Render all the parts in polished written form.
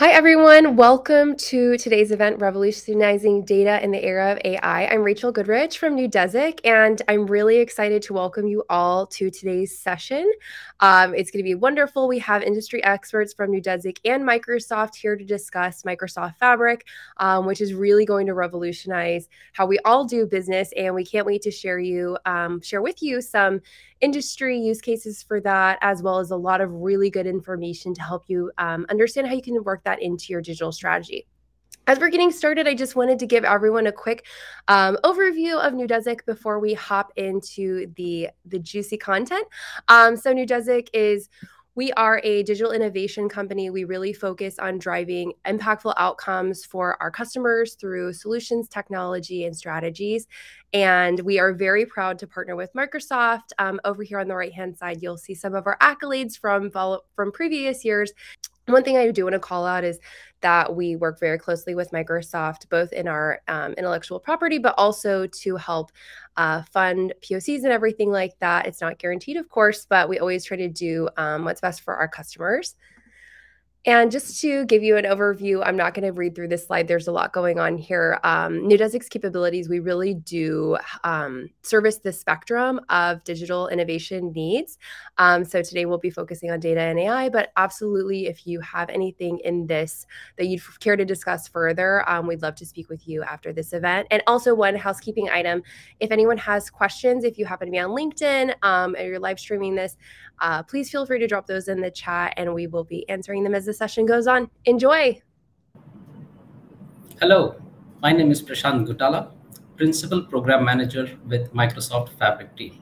Hi, everyone. Welcome to today's event, Revolutionizing Data in the Era of AI. I'm Rachel Goodrich from Neudesic, and I'm really excited to welcome you all to today's session. It's going to be wonderful. We have industry experts from Neudesic and Microsoft here to discuss Microsoft Fabric, which is really going to revolutionize how we all do business, and we can't wait to share with you some industry use cases for that, as well as a lot of really good information to help you understand how you can work that into your digital strategy. As we're getting started, I just wanted to give everyone a quick overview of Neudesic before we hop into the juicy content. So Neudesic we are a digital innovation company. We really focus on driving impactful outcomes for our customers through solutions, technology, and strategies. And we are very proud to partner with Microsoft. Over here on the right-hand side, you'll see some of our accolades from previous years. One thing I do want to call out is that we work very closely with Microsoft, both in our intellectual property, but also to help fund POCs and everything like that. It's not guaranteed, of course, but we always try to do what's best for our customers. And just to give you an overview, I'm not going to read through this slide. There's a lot going on here. Neudesic's capabilities, we really do service the spectrum of digital innovation needs. So today we'll be focusing on data and AI, but absolutely, if you have anything in this that you'd care to discuss further, we'd love to speak with you after this event. And also one housekeeping item, if anyone has questions, if you happen to be on LinkedIn and you're live streaming this, please feel free to drop those in the chat and we will be answering them as the session goes on. Enjoy. Hello, my name is Prashant Gutala, Principal Program Manager with Microsoft Fabric team.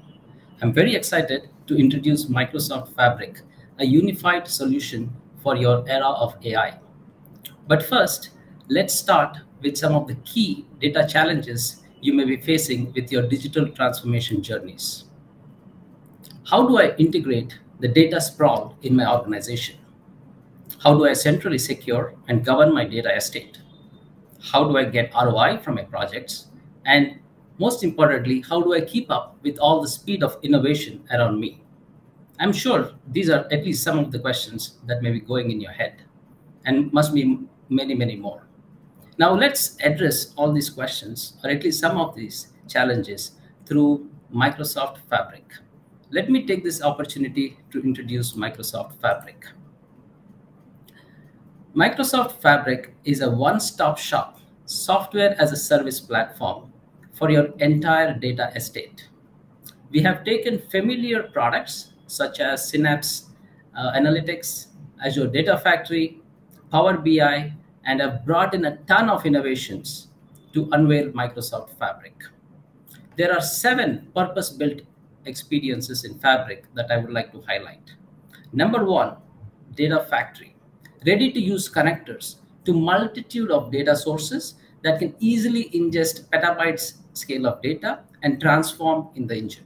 I'm very excited to introduce Microsoft Fabric, a unified solution for your era of AI. But first, let's start with some of the key data challenges you may be facing with your digital transformation journeys. How do I integrate the data sprawl in my organization? How do I centrally secure and govern my data estate? How do I get ROI from my projects? And most importantly, how do I keep up with all the speed of innovation around me? I'm sure these are at least some of the questions that may be going in your head, and must be many, many more. Now let's address all these questions, or at least some of these challenges, through Microsoft Fabric. Let me take this opportunity to introduce Microsoft Fabric. Microsoft Fabric is a one-stop shop software as a service platform for your entire data estate. We have taken familiar products such as Synapse Analytics, Azure Data Factory, Power BI, and have brought in a ton of innovations to unveil Microsoft Fabric. There are 7 purpose-built experiences in Fabric that I would like to highlight. Number 1, Data Factory. Ready-to-use connectors to multitude of data sources that can easily ingest petabytes scale of data and transform in the engine.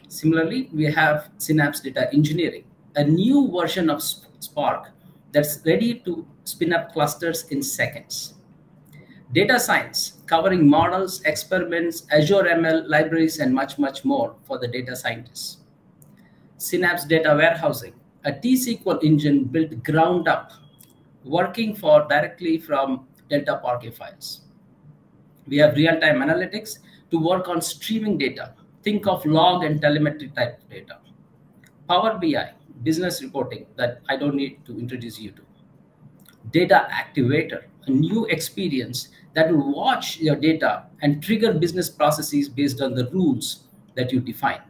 Similarly, we have Synapse Data Engineering, a new version of Spark that's ready to spin up clusters in seconds. Data Science, covering models, experiments, Azure ML libraries, and much, much more for the data scientists. Synapse Data Warehousing, a T-SQL engine built ground up, working directly from Delta Parquet files. We have real-time analytics to work on streaming data. Think of log and telemetry type data. Power BI, business reporting that I don't need to introduce you to. Data Activator, a new experience that will watch your data and trigger business processes based on the rules that you define,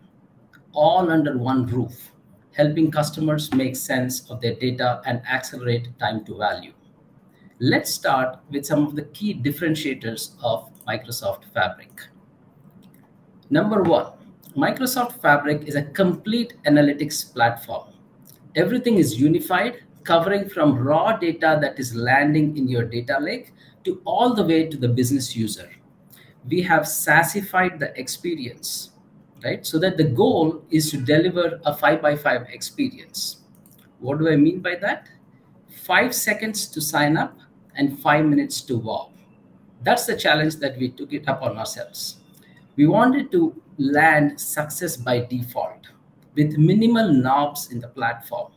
all under one roof, helping customers make sense of their data and accelerate time to value. Let's start with some of the key differentiators of Microsoft Fabric. Number 1, Microsoft Fabric is a complete analytics platform. Everything is unified, covering from raw data that is landing in your data lake to all the way to the business user. We have SaaSified the experience, right? So that the goal is to deliver a 5x5 experience. What do I mean by that? 5 seconds to sign up and 5 minutes to wow. That's the challenge that we took it up on ourselves. We wanted to land success by default with minimal knobs in the platform.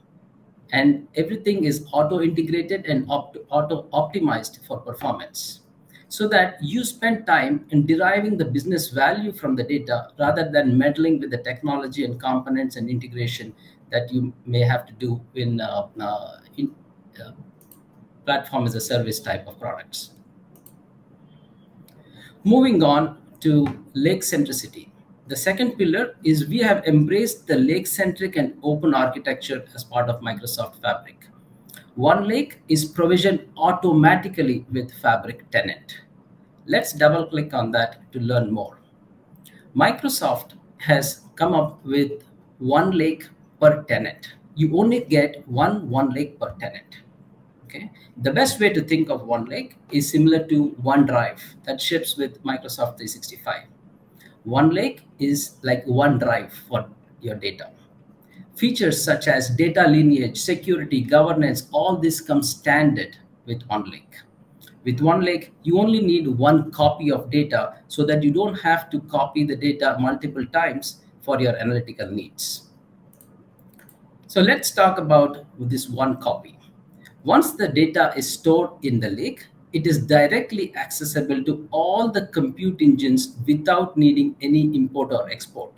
and everything is auto-integrated and auto-optimized for performance, so that you spend time in deriving the business value from the data rather than meddling with the technology and components and integration that you may have to do in platform as a service type of products. Moving on to lake centricity. The second pillar is we have embraced the lake centric and open architecture as part of Microsoft Fabric. One lake is provisioned automatically with Fabric tenant. Let's double click on that to learn more. Microsoft has come up with one lake per tenant. You only get one lake per tenant. Okay. The best way to think of one lake is similar to OneDrive that ships with Microsoft 365. One lake is like OneDrive for your data. Features such as data lineage, security, governance, all this comes standard with one lake. With one lake, you only need one copy of data so that you don't have to copy the data multiple times for your analytical needs. So let's talk about this one copy. Once the data is stored in the lake, it is directly accessible to all the compute engines without needing any import or export.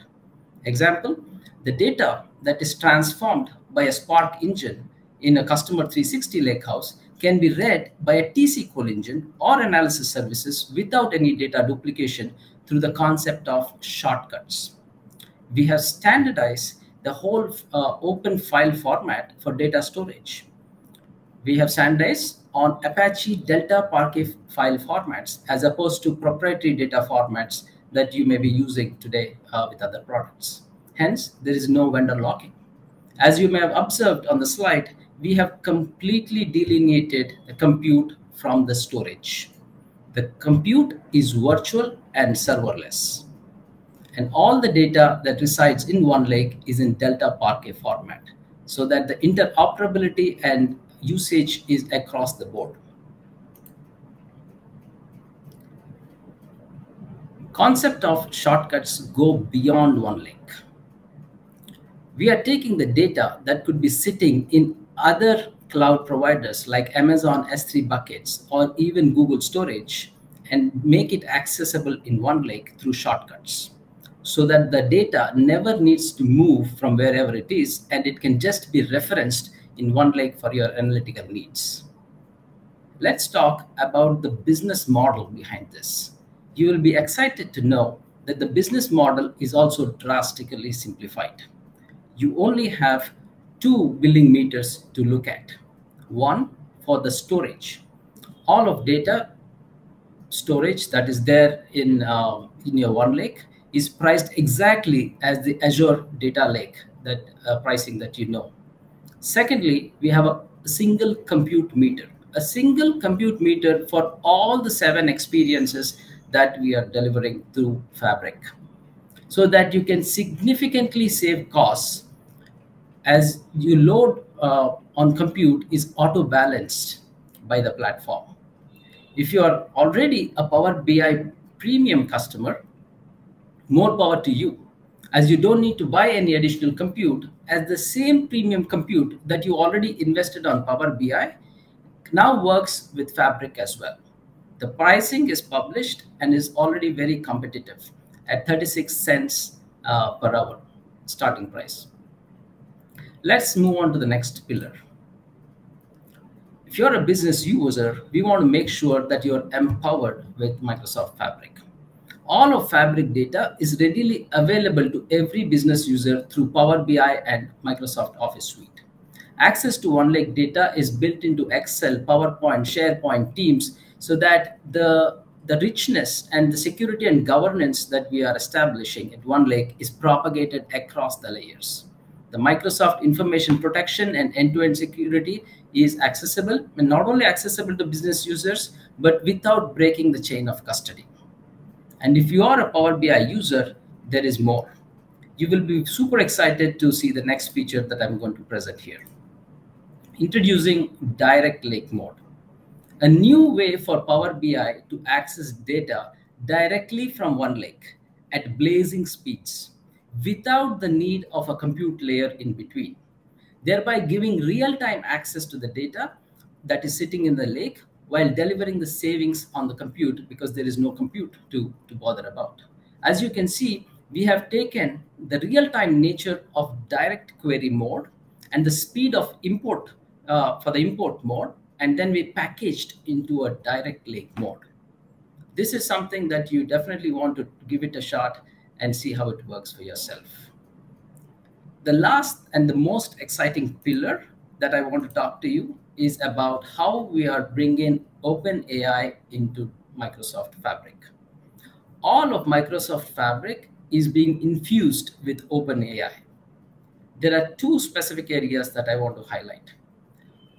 Example, the data that is transformed by a Spark engine in a customer 360 lakehouse can be read by a T-SQL engine or analysis services without any data duplication through the concept of shortcuts. We have standardized the whole open file format for data storage. We have standardized on Apache Delta Parquet file formats as opposed to proprietary data formats that you may be using today with other products. Hence, there is no vendor locking. As you may have observed on the slide, we have completely delineated the compute from the storage. The compute is virtual and serverless. And all the data that resides in one lake is in Delta Parquet format, so that the interoperability and usage is across the board. Concept of shortcuts go beyond one lake. We are taking the data that could be sitting in other cloud providers like Amazon S3 buckets or even Google Storage and make it accessible in one lake through shortcuts, so that the data never needs to move from wherever it is and it can just be referenced in one lake for your analytical needs. Let's talk about the business model behind this. You will be excited to know that the business model is also drastically simplified. You only have two billing meters to look at. One for the storage. All of data storage that is there in your one lake is priced exactly as the Azure data lake, that pricing that you know. Secondly, we have a single compute meter. A single compute meter for all the 7 experiences that we are delivering through Fabric, so that you can significantly save costs as you load on compute is auto-balanced by the platform. If you are already a Power BI premium customer, more power to you, as you don't need to buy any additional compute, as the same premium compute that you already invested on Power BI now works with Fabric as well. The pricing is published and is already very competitive at 36 cents per hour starting price. Let's move on to the next pillar. If you're a business user, we want to make sure that you're empowered with Microsoft Fabric. All of Fabric data is readily available to every business user through Power BI and Microsoft Office Suite. Access to OneLake data is built into Excel, PowerPoint, SharePoint, Teams, so that the richness and the security and governance that we are establishing at OneLake is propagated across the layers. The Microsoft information protection and end-to-end security is accessible, and not only accessible to business users, but without breaking the chain of custody. And if you are a Power BI user, there is more. You will be super excited to see the next feature that I'm going to present here. Introducing direct lake mode, a new way for Power BI to access data directly from OneLake at blazing speeds without the need of a compute layer in between. thereby giving real-time access to the data that is sitting in the lake while delivering the savings on the compute because there is no compute to bother about. As you can see, we have taken the real-time nature of direct query mode and the speed of import for the import mode, and then we packaged into a direct lake mode. This is something that you definitely want to give it a shot and see how it works for yourself. The last and the most exciting pillar that I want to talk to you is about how we are bringing OpenAI into Microsoft Fabric. All of Microsoft Fabric is being infused with OpenAI. There are two specific areas that I want to highlight.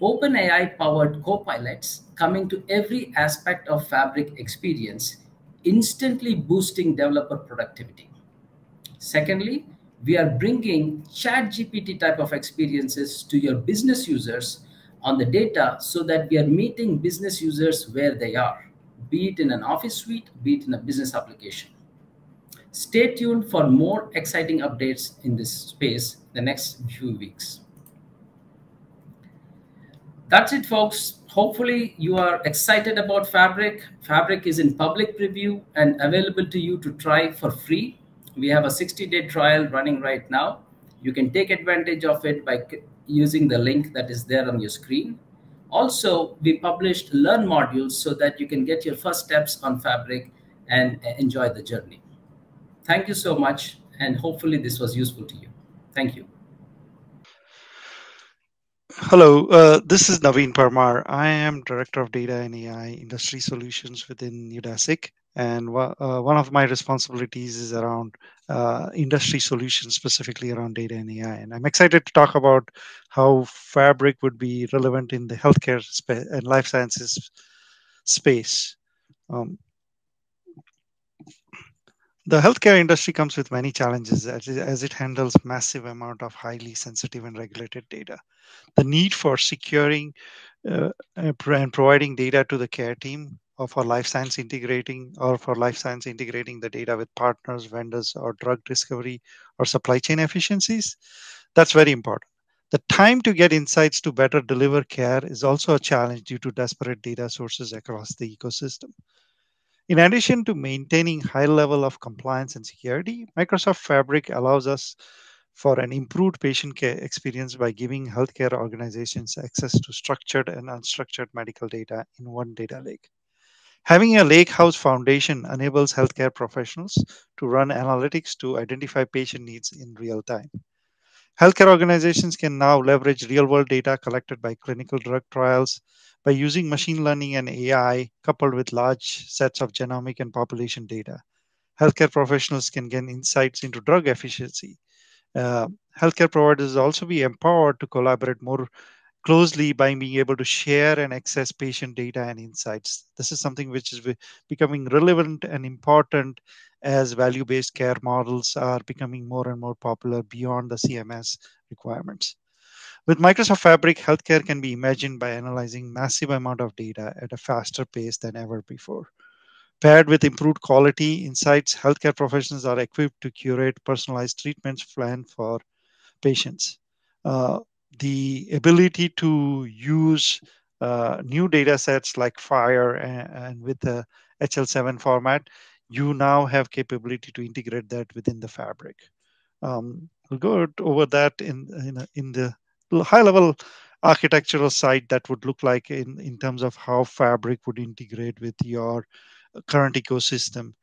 OpenAI powered copilots coming to every aspect of Fabric experience, instantly boosting developer productivity. Secondly, we are bringing ChatGPT type of experiences to your business users on the data so that we are meeting business users where they are, be it in an office suite, be it in a business application. Stay tuned for more exciting updates in this space the next few weeks. That's it, folks. Hopefully, you are excited about Fabric. Fabric is in public preview and available to you to try for free. We have a 60-day trial running right now. You can take advantage of it by using the link that is there on your screen. Also, we published Learn modules so that you can get your first steps on Fabric and enjoy the journey. Thank you so much, and hopefully this was useful to you. Thank you. Hello, this is Naveen Parmar. I am Director of Data and AI Industry Solutions within Neudesic. And one of my responsibilities is around industry solutions, specifically around data and AI. And I'm excited to talk about how Fabric would be relevant in the healthcare and life sciences space. Um, the healthcare industry comes with many challenges as it handles massive amount of highly sensitive and regulated data. The need for securing and providing data to the care team or for life science integrating the data with partners, vendors, or drug discovery or supply chain efficiencies. That's very important. The time to get insights to better deliver care is also a challenge due to disparate data sources across the ecosystem. In addition to maintaining high level of compliance and security, Microsoft Fabric allows us for an improved patient care experience by giving healthcare organizations access to structured and unstructured medical data in one data lake. Having a lakehouse foundation enables healthcare professionals to run analytics to identify patient needs in real time. Healthcare organizations can now leverage real world data collected by clinical drug trials by using machine learning and AI coupled with large sets of genomic and population data. Healthcare professionals can gain insights into drug efficiency. uh, Healthcare providers also be empowered to collaborate more closely by being able to share and access patient data and insights. This is something which is becoming relevant and important as value based care models are becoming more and more popular beyond the CMS requirements. With Microsoft Fabric, healthcare can be imagined by analyzing massive amount of data at a faster pace than ever before. Paired with improved quality insights, healthcare professionals are equipped to curate personalized treatments planned for patients. Uh, the ability to use new data sets like FHIR and with the HL7 format, you now have capability to integrate that within the fabric. We'll go over that in the high level architectural side that would look like in terms of how fabric would integrate with your current ecosystem.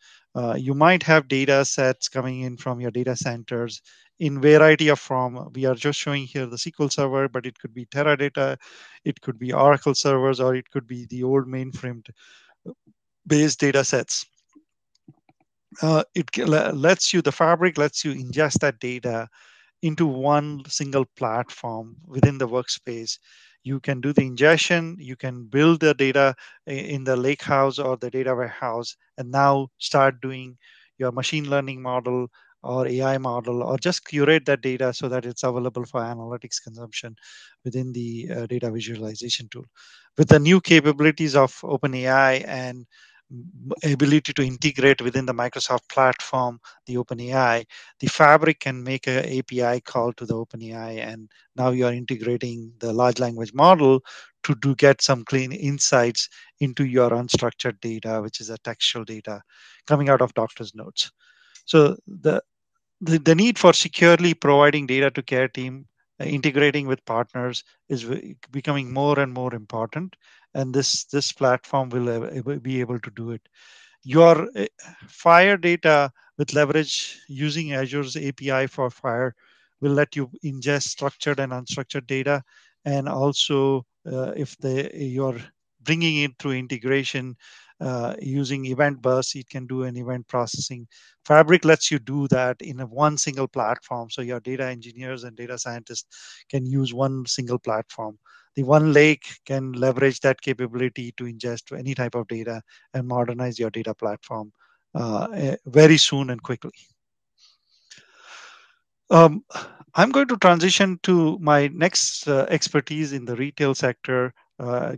You might have data sets coming in from your data centers in variety of form. We are just showing here the SQL server, but it could be Teradata, it could be Oracle servers, or it could be the old mainframe based data sets. The fabric lets you ingest that data into one single platform within the workspace. You can do the ingestion, you can build the data in the lakehouse or the data warehouse, and now start doing your machine learning model or AI model, or just curate that data so that it's available for analytics consumption within the data visualization tool. With the new capabilities of OpenAI and ability to integrate within the Microsoft platform, the OpenAI, the Fabric can make an API call to the OpenAI, and now you are integrating the large language model to get some clean insights into your unstructured data, which is a textual data coming out of doctor's notes. So the need for securely providing data to care team, integrating with partners is becoming more and more important, and this platform will be able to do it. Your Fire data with leverage using Azure's API for Fire will let you ingest structured and unstructured data, and also if you're bringing it through integration using event bus, it can do an event processing. Fabric lets you do that in one single platform, so your data engineers and data scientists can use one single platform. The one lake can leverage that capability to ingest any type of data and modernize your data platform very soon and quickly. Um, I'm going to transition to my next expertise in the retail sector,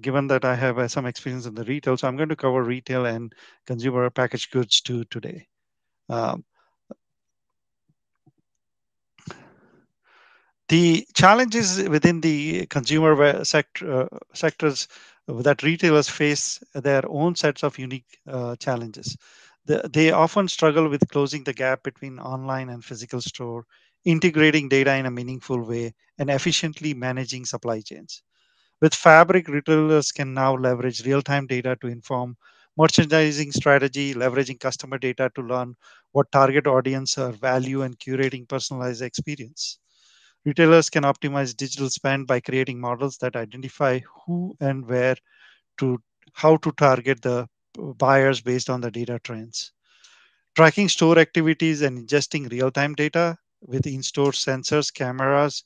given that I have some experience in the retail. So I'm going to cover retail and consumer packaged goods today. Um, the challenges within the consumer sectors that retailers face their own sets of unique challenges. They often struggle with closing the gap between online and physical store, integrating data in a meaningful way, and efficiently managing supply chains. With Fabric, retailers can now leverage real time data to inform merchandising strategy, leveraging customer data to learn what target audience are value, and curating personalized experience. Retailers can optimize digital spend by creating models that identify who and where to how to target the buyers based on the data trends. Tracking store activities and ingesting real-time data with in-store sensors, cameras,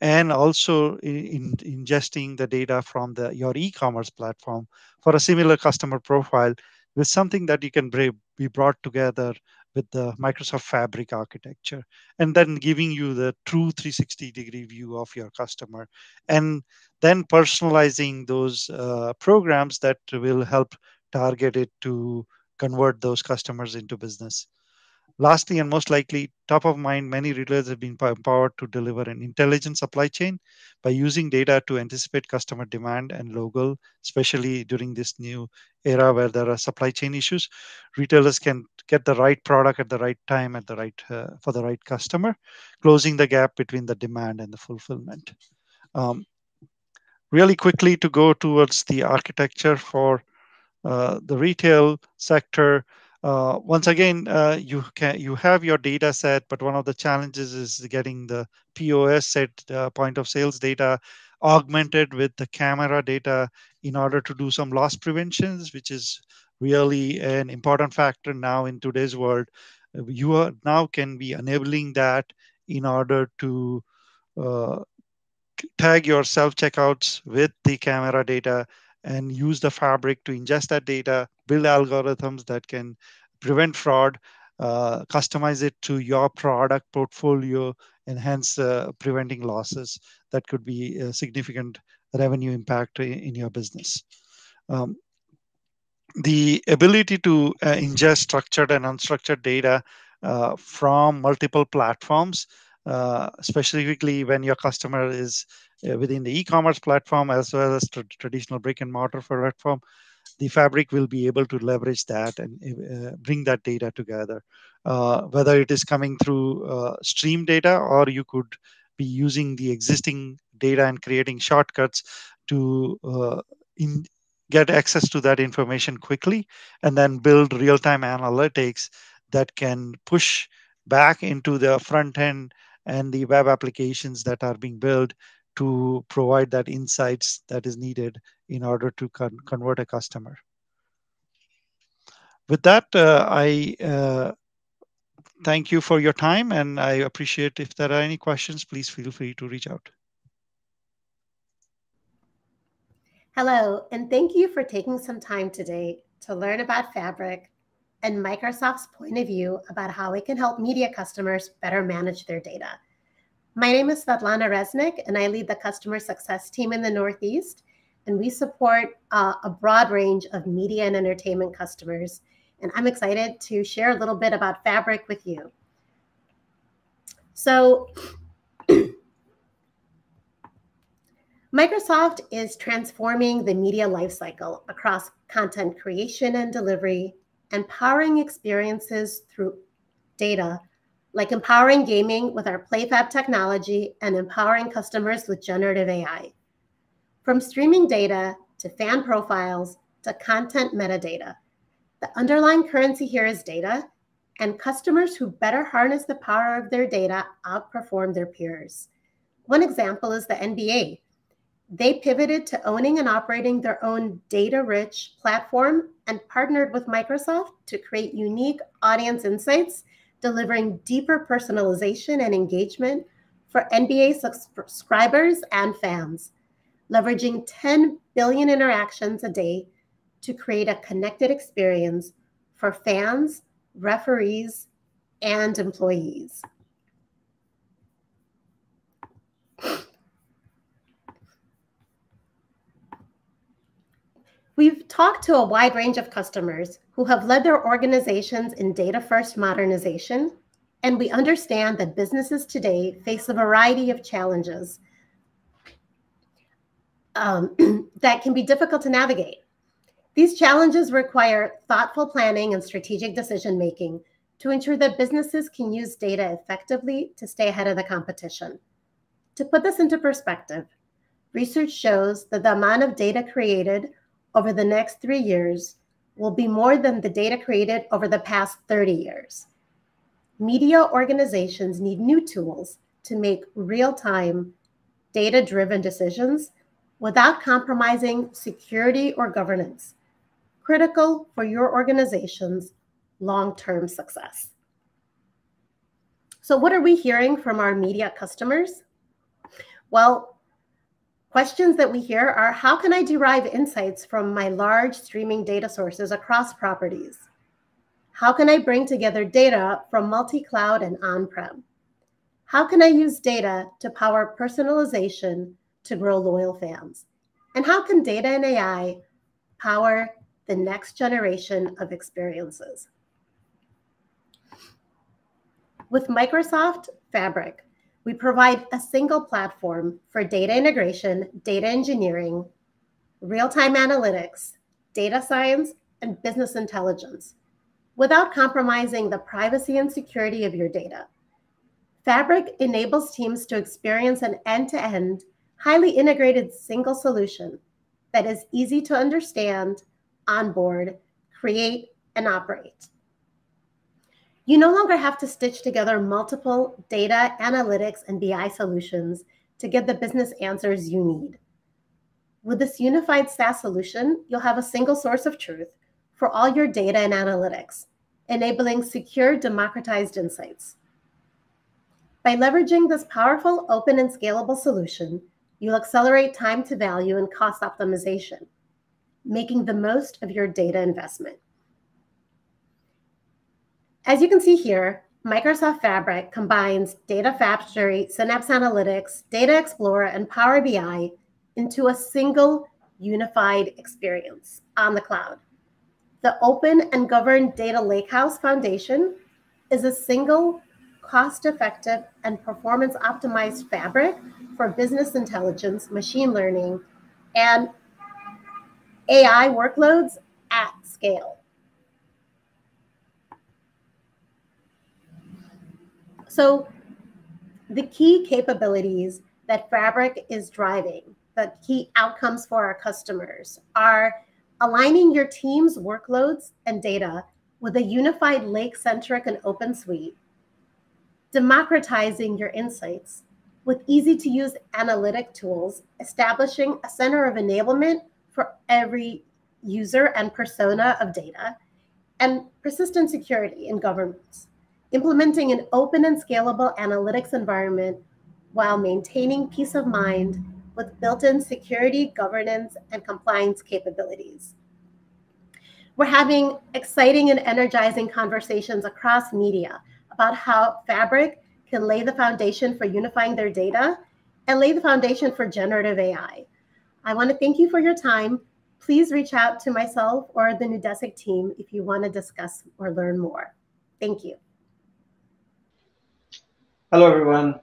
and also ingesting the data from your e-commerce platform for a similar customer profile with something that you can be brought together with the Microsoft Fabric architecture, and then giving you the true 360-degree view of your customer, and then personalizing those programs that will help target it to convert those customers into business. Lastly, and most likely, top of mind, many retailers have been empowered to deliver an intelligent supply chain by using data to anticipate customer demand and local, especially during this new era where there are supply chain issues. Retailers can get the right product at the right time at the right for the right customer, closing the gap between the demand and the fulfillment. Um, Really quickly to go towards the architecture for the retail sector. Once again, you have your data set, but one of the challenges is getting the POS set, point of sales data, augmented with the camera data in order to do some loss preventions, which is really an important factor now in today's world. You are now can be enabling that in order to uh, tag your self checkouts with the camera data and use the Fabric to ingest that data, build algorithms that can prevent fraud, customize it to your product portfolio, and hence preventing losses that could be a significant revenue impact in your business. Um, the ability to ingest structured and unstructured data from multiple platforms, specifically when your customer is within the e-commerce platform as well as traditional brick and mortar platform, the Fabric will be able to leverage that and bring that data together. Whether it is coming through stream data, or you could be using the existing data and creating shortcuts to in, get access to that information quickly, and then build real-time analytics that can push back into the front end and the web applications that are being built to provide that insights that is needed in order to convert a customer. With that, I thank you for your time, and I appreciate if there are any questions, please feel free to reach out. Hello, and thank you for taking some time today to learn about Fabric and Microsoft's point of view about how it can help media customers better manage their data. My name is Svetlana Resnick, and I lead the customer success team in the Northeast. and we support a broad range of media and entertainment customers. And I'm excited to share a little bit about Fabric with you. So Microsoft is transforming the media lifecycle across content creation and delivery, empowering experiences through data, like empowering gaming with our PlayFab technology and empowering customers with generative AI. From streaming data to fan profiles to content metadata, the underlying currency here is data, and customers who better harness the power of their data outperform their peers. One example is the NBA. They pivoted to owning and operating their own data-rich platform and partnered with Microsoft to create unique audience insights, delivering deeper personalization and engagement for NBA subscribers and fans, leveraging 10 billion interactions a day to create a connected experience for fans, referees, and employees. We've talked to a wide range of customers who have led their organizations in data-first modernization, and we understand that businesses today face a variety of challenges that can be difficult to navigate. These challenges require thoughtful planning and strategic decision-making to ensure that businesses can use data effectively to stay ahead of the competition. To put this into perspective, research shows that the amount of data created over the next 3 years will be more than the data created over the past 30 years. Media organizations need new tools to make real-time, data-driven decisions without compromising security or governance, critical for your organization's long-term success. So what are we hearing from our media customers? Well, questions that we hear are, how can I derive insights from my large streaming data sources across properties? How can I bring together data from multi-cloud and on-prem? How can I use data to power personalization to grow loyal fans? And how can data and AI power the next generation of experiences? With Microsoft Fabric, we provide a single platform for data integration, data engineering, real-time analytics, data science, and business intelligence, without compromising the privacy and security of your data. Fabric enables teams to experience an end-to-end, highly integrated single solution that is easy to understand, onboard, create, and operate. You no longer have to stitch together multiple data, analytics, and BI solutions to get the business answers you need. With this unified SaaS solution, you'll have a single source of truth for all your data and analytics, enabling secure, democratized insights. By leveraging this powerful, open, and scalable solution, you'll accelerate time to value and cost optimization, making the most of your data investment. As you can see here, Microsoft Fabric combines Data Factory, Synapse Analytics, Data Explorer, and Power BI into a single unified experience on the cloud. The open and governed Data Lakehouse Foundation is a single, cost-effective, and performance-optimized fabric for business intelligence, machine learning, and AI workloads at scale. So the key capabilities that Fabric is driving, the key outcomes for our customers, are aligning your team's workloads and data with a unified lake-centric and open suite, democratizing your insights with easy-to-use analytic tools, establishing a center of enablement for every user and persona of data, and persistent security in governance, implementing an open and scalable analytics environment while maintaining peace of mind with built-in security, governance, and compliance capabilities. We're having exciting and energizing conversations across media about how Fabric can lay the foundation for unifying their data and lay the foundation for generative AI. I want to thank you for your time. Please reach out to myself or the Neudesic team if you want to discuss or learn more. Thank you. Hello, everyone.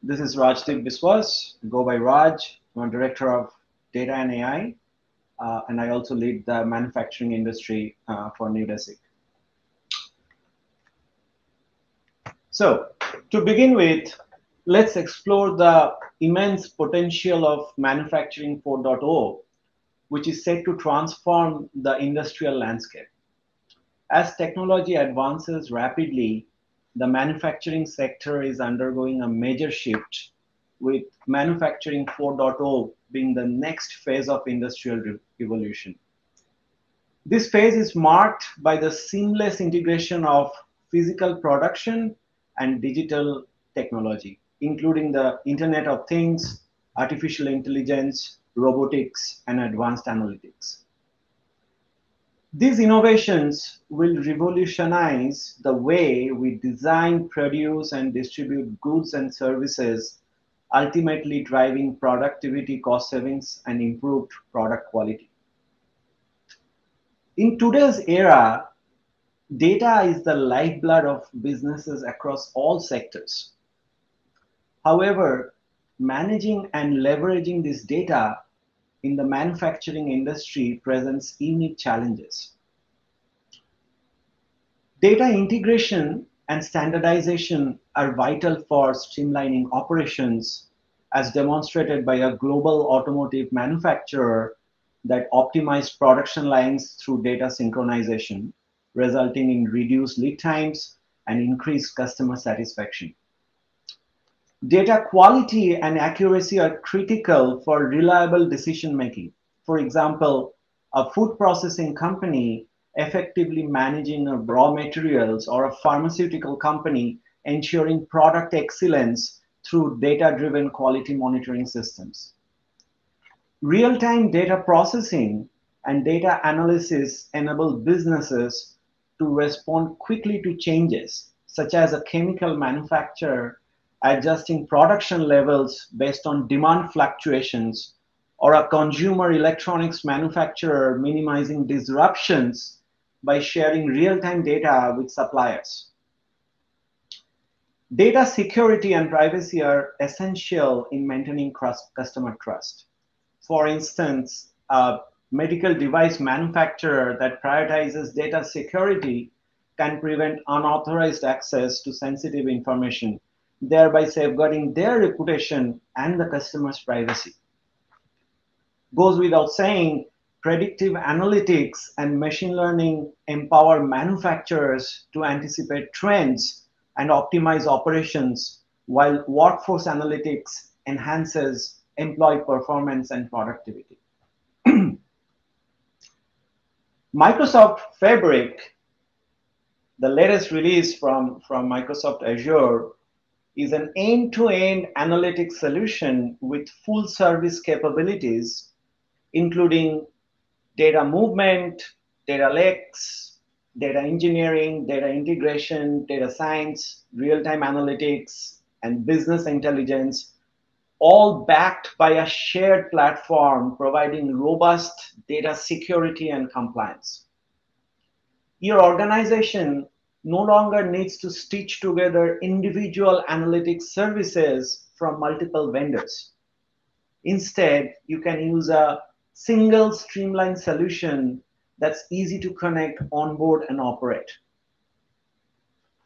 This is Rajdeep Biswas. Go by Raj. I'm Director of Data and AI, and I also lead the manufacturing industry for Neudesic. So, to begin with, let's explore the immense potential of Manufacturing 4.0, which is set to transform the industrial landscape. As technology advances rapidly, the manufacturing sector is undergoing a major shift, with Manufacturing 4.0 being the next phase of industrial evolution. This phase is marked by the seamless integration of physical production and digital technology, including the Internet of Things, artificial intelligence, robotics, and advanced analytics. These innovations will revolutionize the way we design, produce, and distribute goods and services, ultimately driving productivity, cost savings, and improved product quality. In today's era, data is the lifeblood of businesses across all sectors. However, managing and leveraging this data in the manufacturing industry presents unique challenges. Data integration and standardization are vital for streamlining operations, as demonstrated by a global automotive manufacturer that optimized production lines through data synchronization, resulting in reduced lead times and increased customer satisfaction. Data quality and accuracy are critical for reliable decision making. For example, a food processing company effectively managing raw materials, or a pharmaceutical company ensuring product excellence through data-driven quality monitoring systems. Real-time data processing and data analysis enable businesses to respond quickly to changes, such as a chemical manufacturer adjusting production levels based on demand fluctuations, or a consumer electronics manufacturer minimizing disruptions by sharing real-time data with suppliers. Data security and privacy are essential in maintaining customer trust. For instance, a medical device manufacturer that prioritizes data security can prevent unauthorized access to sensitive information, thereby safeguarding their reputation and the customer's privacy. Goes without saying, predictive analytics and machine learning empower manufacturers to anticipate trends and optimize operations, while workforce analytics enhances employee performance and productivity. Microsoft Fabric, the latest release from Microsoft Azure, is an end-to-end analytics solution with full service capabilities, including data movement, data lakes, data engineering, data integration, data science, real-time analytics, and business intelligence, all backed by a shared platform providing robust data security and compliance. Your organization no longer needs to stitch together individual analytics services from multiple vendors. Instead, you can use a single streamlined solution that's easy to connect, onboard, and operate.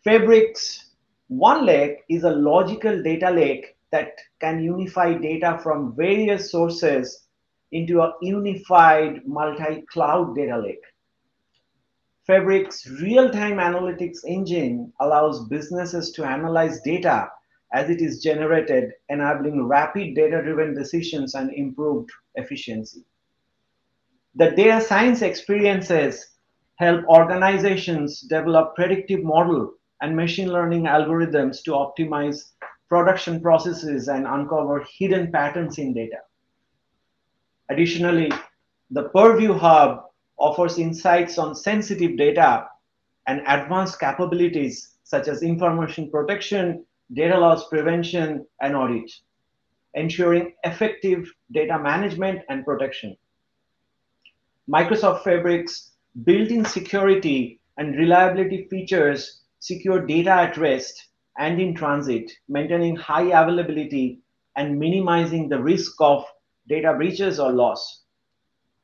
Fabric's One Lake is a logical data lake that can unify data from various sources into a unified multi-cloud data lake. Fabric's real-time analytics engine allows businesses to analyze data as it is generated, enabling rapid data-driven decisions and improved efficiency. The data science experiences help organizations develop predictive model and machine learning algorithms to optimize production processes and uncover hidden patterns in data. Additionally, the Purview Hub offers insights on sensitive data and advanced capabilities such as information protection, data loss prevention, and audit. ensuring effective data management and protection. Microsoft Fabric's built-in security and reliability features secure data at rest and in transit, maintaining high availability and minimizing the risk of data breaches or loss.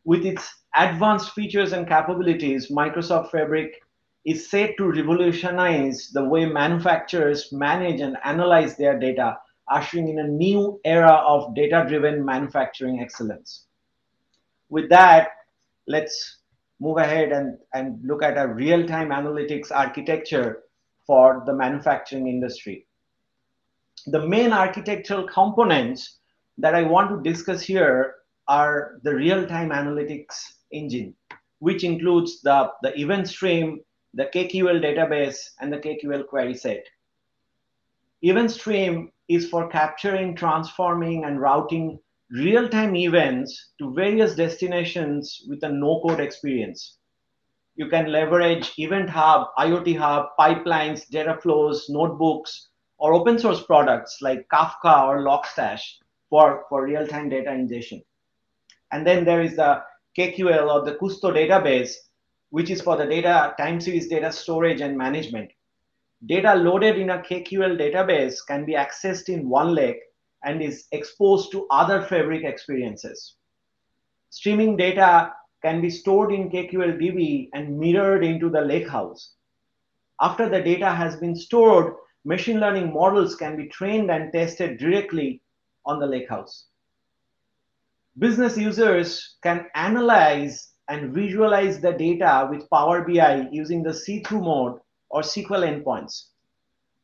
With its advanced features and capabilities, Microsoft Fabric is set to revolutionize the way manufacturers manage and analyze their data, ushering in a new era of data-driven manufacturing excellence. With that, let's move ahead and look at a real-time analytics architecture for the manufacturing industry. The main architectural components that I want to discuss here are the real-time analytics engine, which includes the event stream, the KQL database, and the KQL query set. Event stream is for capturing, transforming, and routing real-time events to various destinations with a no-code experience. You can leverage Event Hub, IoT Hub, pipelines, data flows, notebooks, or open source products like Kafka or Logstash for real-time data ingestion. And then there is the KQL or the Custo database, which is for the data time series data storage and management. Data loaded in a KQL database can be accessed in one lake and is exposed to other Fabric experiences. Streaming data can be stored in KQL DB and mirrored into the lakehouse. After the data has been stored, machine learning models can be trained and tested directly on the lakehouse. Business users can analyze and visualize the data with Power BI using the see-through mode or SQL endpoints.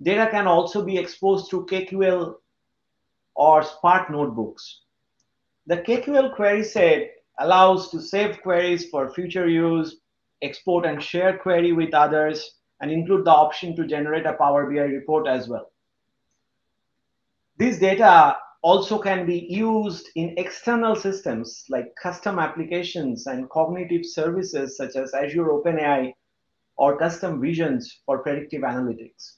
Data can also be exposed through KQL or Spark notebooks. The KQL query set allows to save queries for future use, export and share query with others, and include the option to generate a Power BI report as well. These data also can be used in external systems like custom applications and cognitive services such as Azure OpenAI or custom visions for predictive analytics.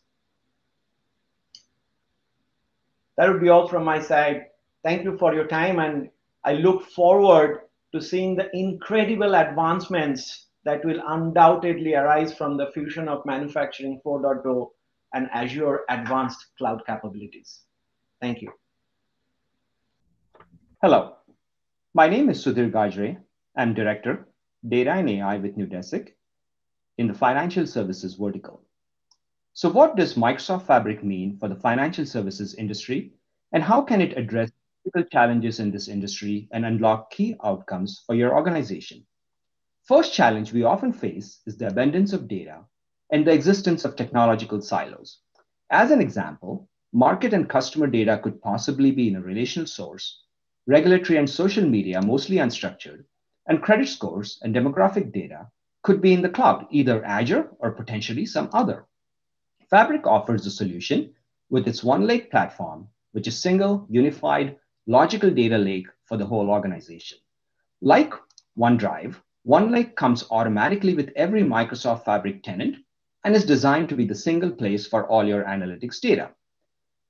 That would be all from my side. Thank you for your time, and I look forward to seeing the incredible advancements that will undoubtedly arise from the fusion of Manufacturing 4.0 and Azure advanced cloud capabilities. Thank you. Hello, my name is Sudhir Gajre. I'm Director, Data and AI with Neudesic in the Financial Services vertical. So what does Microsoft Fabric mean for the financial services industry, and how can it address critical challenges in this industry and unlock key outcomes for your organization? First challenge we often face is the abundance of data and the existence of technological silos. As an example, market and customer data could possibly be in a relational source, regulatory and social media mostly unstructured, and credit scores and demographic data could be in the cloud, either Azure or potentially some other. Fabric offers a solution with its one lake platform, which is single, unified, logical data lake for the whole organization. Like OneDrive, OneLake comes automatically with every Microsoft Fabric tenant and is designed to be the single place for all your analytics data.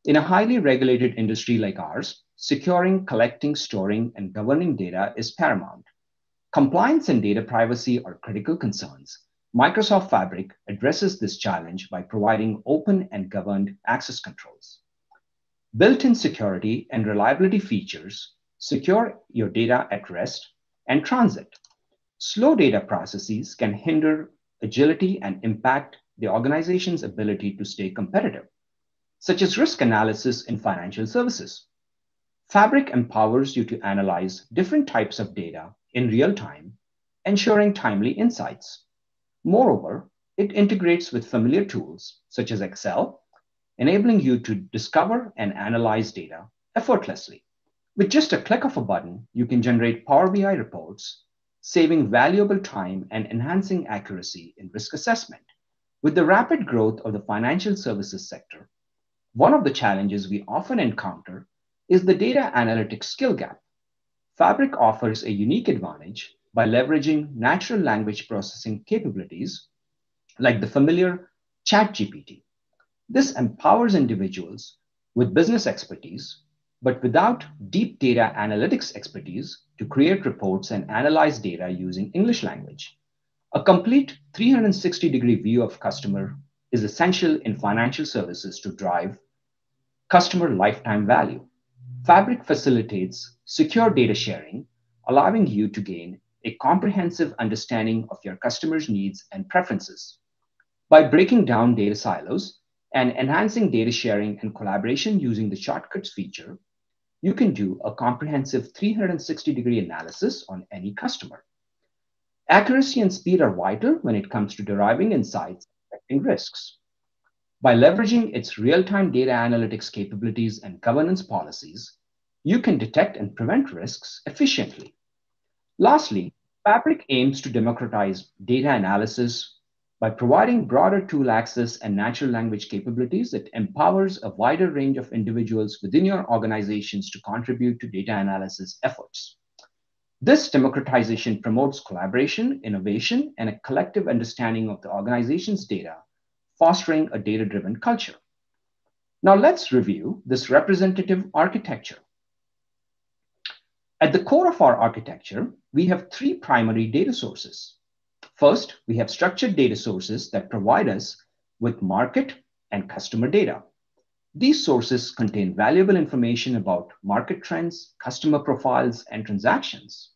In a highly regulated industry like ours, securing, collecting, storing, and governing data is paramount. Compliance and data privacy are critical concerns. Microsoft Fabric addresses this challenge by providing open and governed access controls. Built-in security and reliability features secure your data at rest and transit. Slow data processes can hinder agility and impact the organization's ability to stay competitive, such as risk analysis in financial services. Fabric empowers you to analyze different types of data in real time, ensuring timely insights. Moreover, it integrates with familiar tools such as Excel, enabling you to discover and analyze data effortlessly. With just a click of a button, you can generate Power BI reports, saving valuable time and enhancing accuracy in risk assessment. With the rapid growth of the financial services sector, one of the challenges we often encounter is the data analytics skill gap. Fabric offers a unique advantage by leveraging natural language processing capabilities like the familiar ChatGPT. This empowers individuals with business expertise but without deep data analytics expertise to create reports and analyze data using English language. A complete 360-degree view of customer is essential in financial services to drive customer lifetime value. Fabric facilitates secure data sharing, allowing you to gain a comprehensive understanding of your customers' needs and preferences. By breaking down data silos and enhancing data sharing and collaboration using the shortcuts feature, you can do a comprehensive 360-degree analysis on any customer. Accuracy and speed are vital when it comes to deriving insights and detecting risks. By leveraging its real-time data analytics capabilities and governance policies, you can detect and prevent risks efficiently. Lastly, Fabric aims to democratize data analysis by providing broader tool access and natural language capabilities. It empowers a wider range of individuals within your organizations to contribute to data analysis efforts. This democratization promotes collaboration, innovation, and a collective understanding of the organization's data, fostering a data-driven culture. Now let's review this representative architecture. At the core of our architecture, we have three primary data sources. First, we have structured data sources that provide us with market and customer data. These sources contain valuable information about market trends, customer profiles, and transactions.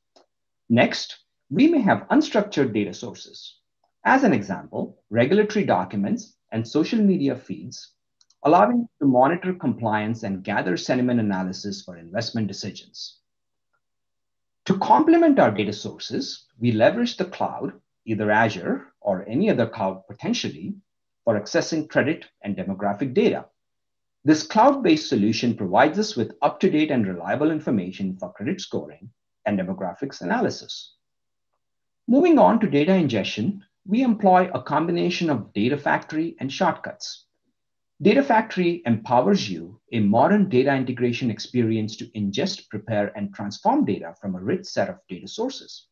Next, we may have unstructured data sources. As an example, regulatory documents and social media feeds, allowing you to monitor compliance and gather sentiment analysis for investment decisions. To complement our data sources, we leverage the cloud, either Azure or any other cloud potentially, for accessing credit and demographic data. This cloud-based solution provides us with up-to-date and reliable information for credit scoring and demographics analysis. Moving on to data ingestion, we employ a combination of Data Factory and shortcuts. Data Factory empowers you a modern data integration experience to ingest, prepare, and transform data from a rich set of data sources.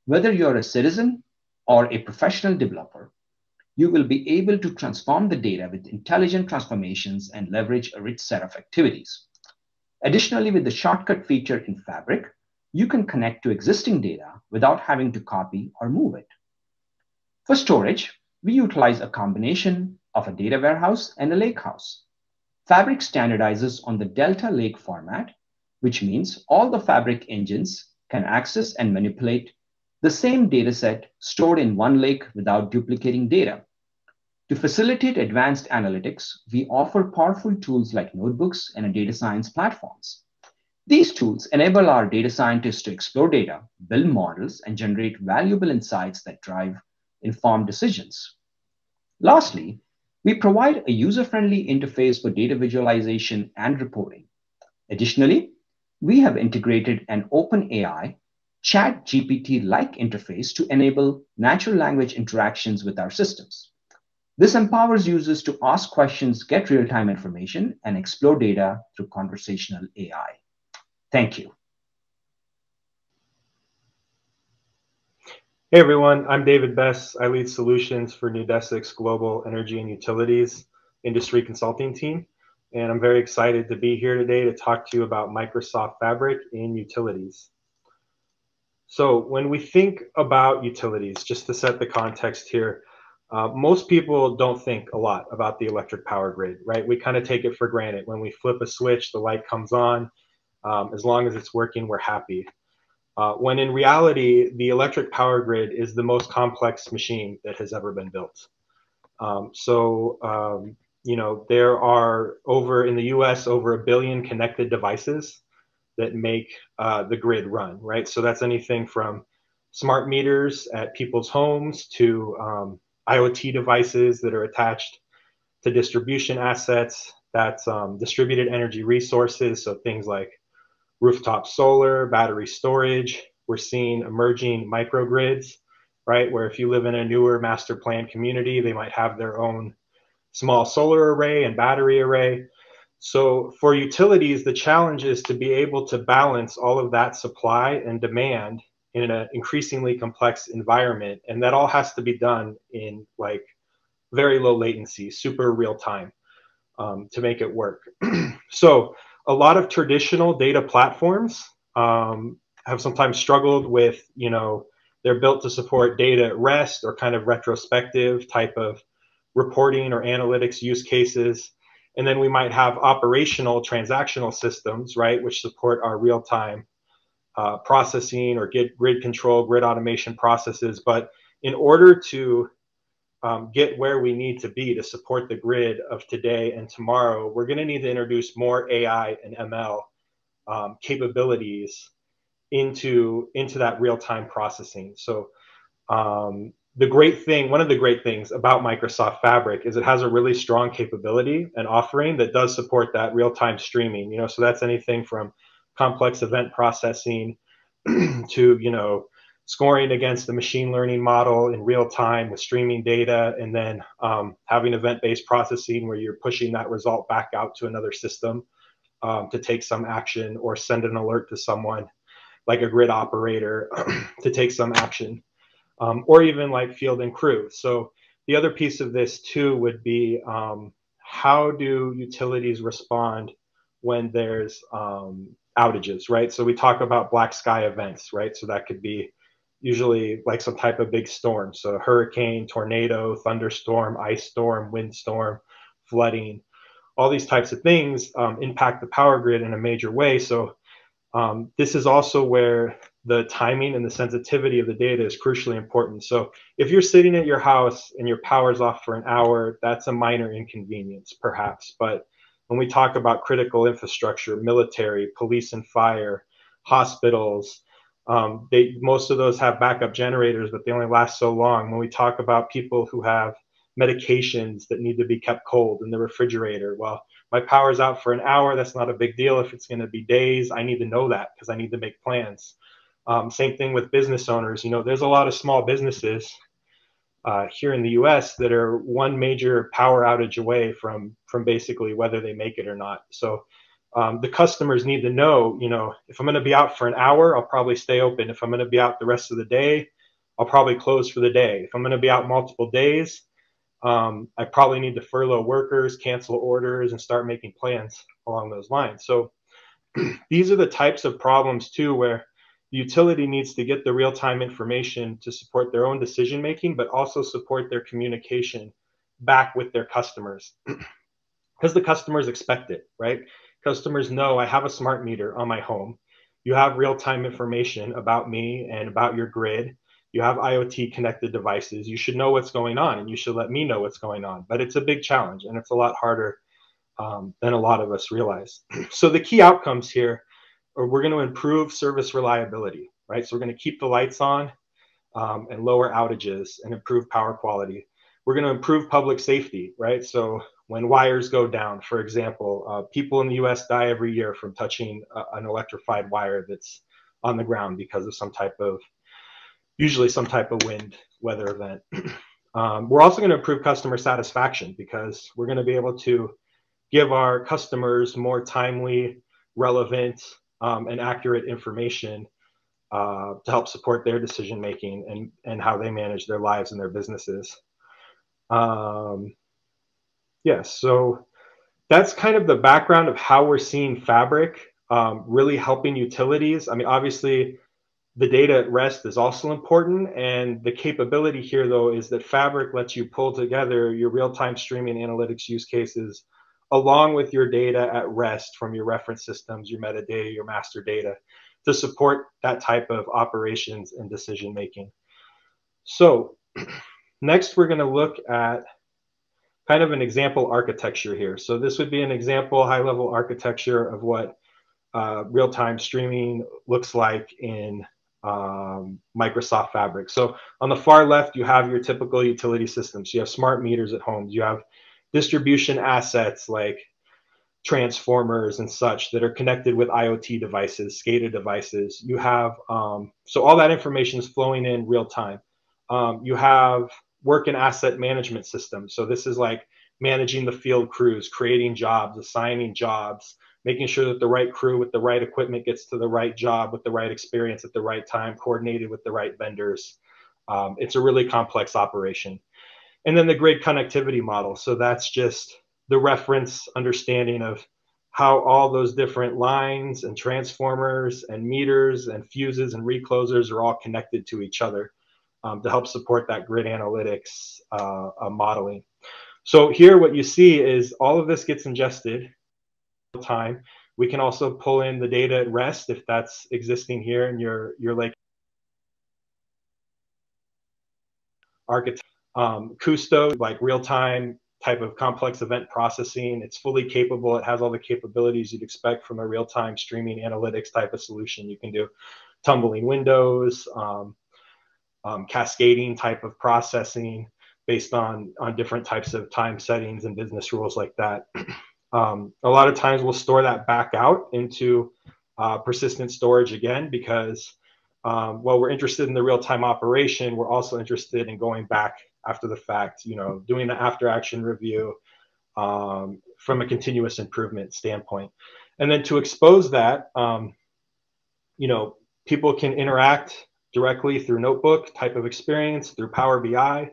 Whether you're a citizen or a professional developer, you will be able to transform the data with intelligent transformations and leverage a rich set of activities. Additionally, with the shortcut feature in Fabric, you can connect to existing data without having to copy or move it. For storage, we utilize a combination of a data warehouse and a lakehouse. Fabric standardizes on the Delta Lake format, which means all the Fabric engines can access and manipulate the same dataset stored in one lake without duplicating data. To facilitate advanced analytics, we offer powerful tools like notebooks and data science platforms. These tools enable our data scientists to explore data, build models, and generate valuable insights that drive informed decisions. Lastly, we provide a user-friendly interface for data visualization and reporting. Additionally, we have integrated an OpenAI ChatGPT-like interface to enable natural language interactions with our systems. This empowers users to ask questions, get real-time information, and explore data through conversational AI. Thank you. Hey everyone, I'm David Bess. I lead solutions for Neudesic's Global Energy and Utilities Industry Consulting team. And I'm very excited to be here today to talk to you about Microsoft Fabric in utilities. So when we think about utilities, just to set the context here, most people don't think a lot about the electric power grid, right? We kind of take it for granted. When we flip a switch, the light comes on. As long as it's working, we're happy. When in reality, the electric power grid is the most complex machine that has ever been built. There are in the US, over 1 billion connected devices that make the grid run, right? So that's anything from smart meters at people's homes to IoT devices that are attached to distribution assets. That's distributed energy resources, so things like rooftop solar, battery storage. We're seeing emerging microgrids, right? Where if you live in a newer master plan community, they might have their own small solar array and battery array. So for utilities, the challenge is to be able to balance all of that supply and demand in an increasingly complex environment. And that all has to be done in like very low latency, super real time to make it work. So a lot of traditional data platforms have sometimes struggled with, they're built to support data at rest or kind of retrospective type of reporting or analytics use cases. And then we might have operational transactional systems, right, which support our real-time processing or grid control, grid automation processes. But in order to get where we need to be to support the grid of today and tomorrow, we're going to need to introduce more AI and ML capabilities into that real-time processing. So one of the great things about Microsoft Fabric is it has a really strong capability and offering that does support that real-time streaming. So that's anything from complex event processing to scoring against the machine learning model in real time with streaming data, and then having event-based processing where you're pushing that result back out to another system to take some action or send an alert to someone like a grid operator to take some action, or even like field and crew. So the other piece of this too would be how do utilities respond when there's outages, right? So we talk about black sky events, right? So that could be usually like some type of big storm. So hurricane, tornado, thunderstorm, ice storm, windstorm, flooding, all these types of things impact the power grid in a major way. So this is also where the timing and the sensitivity of the data is crucially important. So if you're sitting at your house and your power's off for an hour, that's a minor inconvenience perhaps. But when we talk about critical infrastructure, military, police and fire, hospitals, most of those have backup generators, but they only last so long. When we talk about people who have medications that need to be kept cold in the refrigerator, well, my power's out for an hour, that's not a big deal. If it's going to be days, I need to know that because I need to make plans. Same thing with business owners. There's a lot of small businesses here in the US that are one major power outage away from basically whether they make it or not. So the customers need to know, if I'm going to be out for an hour, I'll probably stay open. If I'm going to be out the rest of the day, I'll probably close for the day. If I'm going to be out multiple days, I probably need to furlough workers, cancel orders, and start making plans along those lines. So these are the types of problems too, where the utility needs to get the real-time information to support their own decision-making, but also support their communication back with their customers because the customers expect it, right? Customers know I have a smart meter on my home. You have real-time information about me and about your grid. You have IoT connected devices. You should know what's going on and you should let me know what's going on. But it's a big challenge and it's a lot harder than a lot of us realize. So the key outcomes here are we're going to improve service reliability, right? So we're going to keep the lights on and lower outages and improve power quality. We're going to improve public safety, right? So when wires go down, for example, people in the US die every year from touching an electrified wire that's on the ground because of usually some type of wind weather event. We're also going to improve customer satisfaction because we're going to be able to give our customers more timely, relevant, and accurate information to help support their decision making and how they manage their lives and their businesses. So that's kind of the background of how we're seeing Fabric really helping utilities. I mean, obviously, the data at rest is also important, and the capability here, though, is that Fabric lets you pull together your real-time streaming analytics use cases along with your data at rest from your reference systems, your metadata, your master data, to support that type of operations and decision making. So next, we're going to look at kind of an example architecture here. So this would be an example high-level architecture of what real-time streaming looks like in Microsoft Fabric. So on the far left, you have your typical utility systems. You have smart meters at home. You have distribution assets like transformers and such that are connected with IoT devices, SCADA devices. You have, so all that information is flowing in real time. You have work and asset management systems. So this is like managing the field crews, creating jobs, assigning jobs, making sure that the right crew with the right equipment gets to the right job with the right experience at the right time, coordinated with the right vendors. It's a really complex operation. And then the grid connectivity model. So that's just the reference understanding of how all those different lines and transformers and meters and fuses and reclosers are all connected to each other to help support that grid analytics modeling. So here what you see is all of this gets ingested real time. We can also pull in the data at rest if that's existing here in your lake architecture. Custo, like real-time type of complex event processing. It's fully capable. It has all the capabilities you'd expect from a real-time streaming analytics type of solution. You can do tumbling windows, cascading type of processing based on different types of time settings and business rules like that. A lot of times we'll store that back out into persistent storage again because while we're interested in the real-time operation, we're also interested in going back after the fact, doing the after action review from a continuous improvement standpoint. And then to expose that, people can interact directly through notebook type of experience, through Power BI,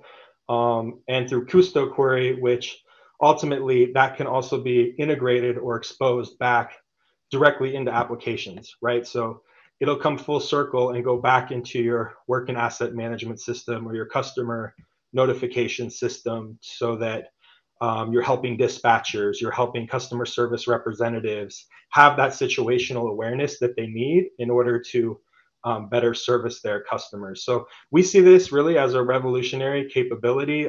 and through Custo query, which ultimately that can also be integrated or exposed back directly into applications, right? So it'll come full circle and go back into your work and asset management system or your customer notification system so that you're helping dispatchers, you're helping customer service representatives have that situational awareness that they need in order to better service their customers. So we see this really as a revolutionary capability.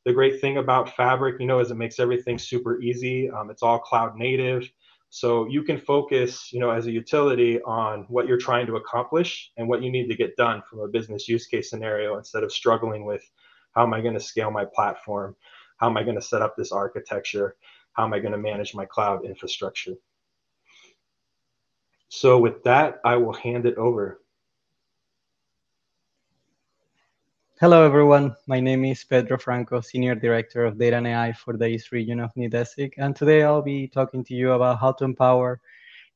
The great thing about Fabric, is it makes everything super easy. It's all cloud native. So you can focus, as a utility on what you're trying to accomplish and what you need to get done from a business use case scenario instead of struggling with how am I going to scale my platform? How am I going to set up this architecture? How am I going to manage my cloud infrastructure? So with that, I will hand it over. Hello, everyone. My name is Pedro Franco, Senior Director of Data and AI for the East region of Neudesic. And today I'll be talking to you about how to empower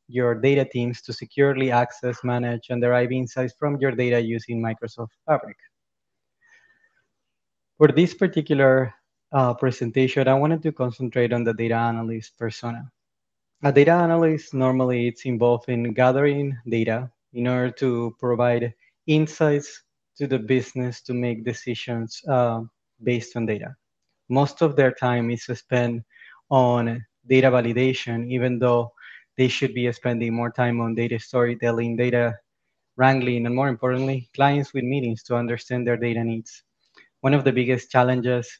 your data teams to securely access, manage, and derive insights from your data using Microsoft Fabric. For this particular presentation, I wanted to concentrate on the data analyst persona. A data analyst normally it's involved in gathering data in order to provide insights to the business to make decisions based on data. Most of their time is spent on data validation, even though they should be spending more time on data storytelling, data wrangling, and more importantly, clients with meetings to understand their data needs. One of the biggest challenges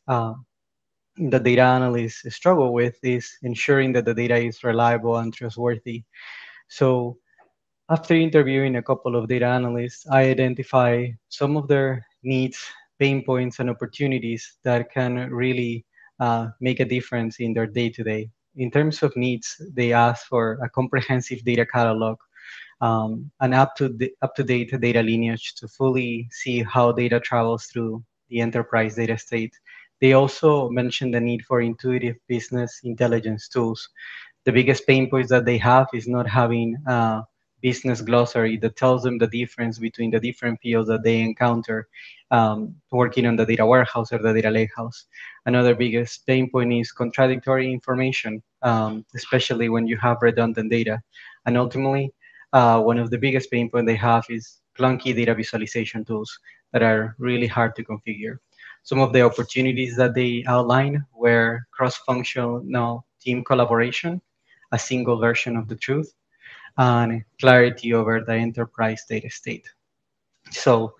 the data analysts struggle with is ensuring that the data is reliable and trustworthy. So after interviewing a couple of data analysts, I identify some of their needs, pain points, and opportunities that can really make a difference in their day-to-day. In terms of needs, they ask for a comprehensive data catalog, an up-to-date data lineage to fully see how data travels through the enterprise data state. They also mentioned the need for intuitive business intelligence tools. The biggest pain points that they have is not having a business glossary that tells them the difference between the different fields that they encounter working on the data warehouse or the data lakehouse. Another biggest pain point is contradictory information, especially when you have redundant data. And ultimately, one of the biggest pain points they have is clunky data visualization tools that are really hard to configure. Some of the opportunities that they outline were cross-functional team collaboration, a single version of the truth, and clarity over the enterprise data state. So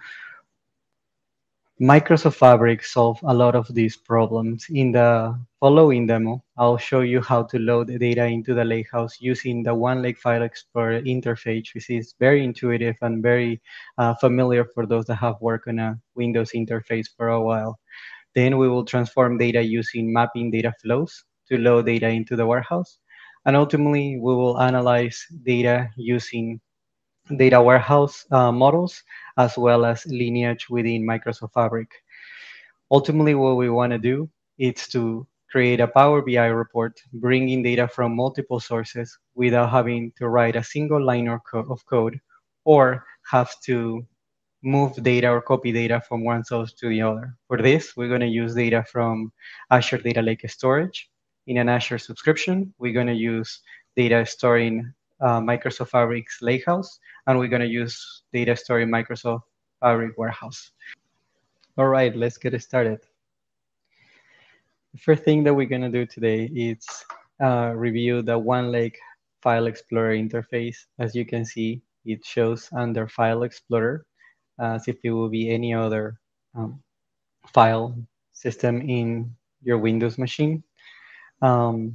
Microsoft Fabric solved a lot of these problems. In the following demo, I'll show you how to load the data into the lakehouse using the One Lake File Explorer interface, which is very intuitive and very familiar for those that have worked on a Windows interface for a while. Then we will transform data using mapping data flows to load data into the warehouse. And ultimately, we will analyze data using data warehouse models as well as lineage within Microsoft Fabric. Ultimately, what we want to do is to create a Power BI report, bringing data from multiple sources without having to write a single line of code or have to move data or copy data from one source to the other. For this, we're going to use data from Azure Data Lake Storage. In an Azure subscription, we're going to use data storing Microsoft Fabric's Lakehouse, and we're going to use data storing Microsoft Fabric Warehouse. All right, let's get started. The first thing that we're going to do today is review the OneLake File Explorer interface. As you can see, it shows under File Explorer as if it would be any other file system in your Windows machine. For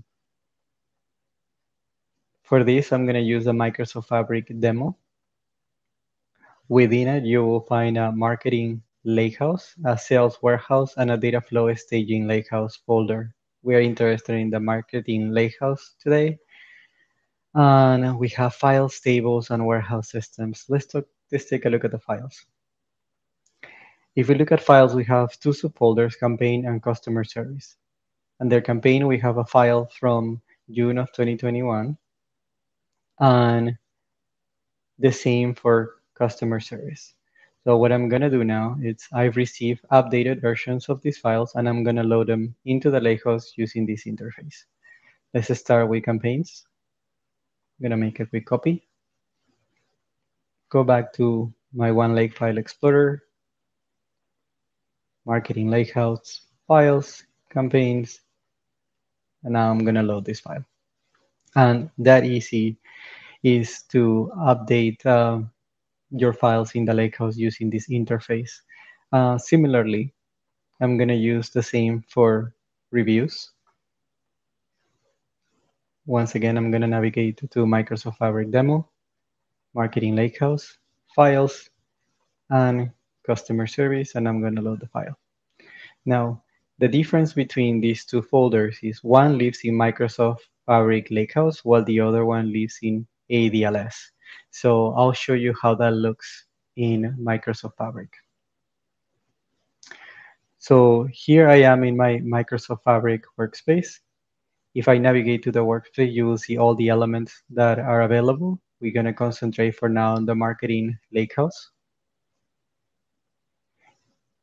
this, I'm going to use a Microsoft Fabric demo. Within it, you will find a marketing lakehouse, a sales warehouse, and a data flow staging lakehouse folder. We are interested in the marketing lakehouse today. And we have files, tables, and warehouse systems. Let's take a look at the files. If we look at files, we have two subfolders, campaign and customer service. Under campaign, we have a file from June of 2021, and the same for customer service. So what I'm gonna do now is I've received updated versions of these files, and I'm gonna load them into the lakehouse using this interface. Let's start with campaigns. I'm gonna make a quick copy. Go back to my OneLake File Explorer, Marketing Lakehouse, Files, Campaigns, and now I'm gonna load this file. And that easy is to update your files in the Lakehouse using this interface. Similarly, I'm gonna use the same for reviews. Once again, I'm gonna navigate to Microsoft Fabric Demo, Marketing Lakehouse, Files, and Customer Service, and I'm gonna load the file. Now, the difference between these two folders is one lives in Microsoft Fabric Lakehouse while the other one lives in ADLS. So I'll show you how that looks in Microsoft Fabric. So here I am in my Microsoft Fabric workspace. If I navigate to the workspace, you will see all the elements that are available. We're gonna concentrate for now on the marketing lakehouse.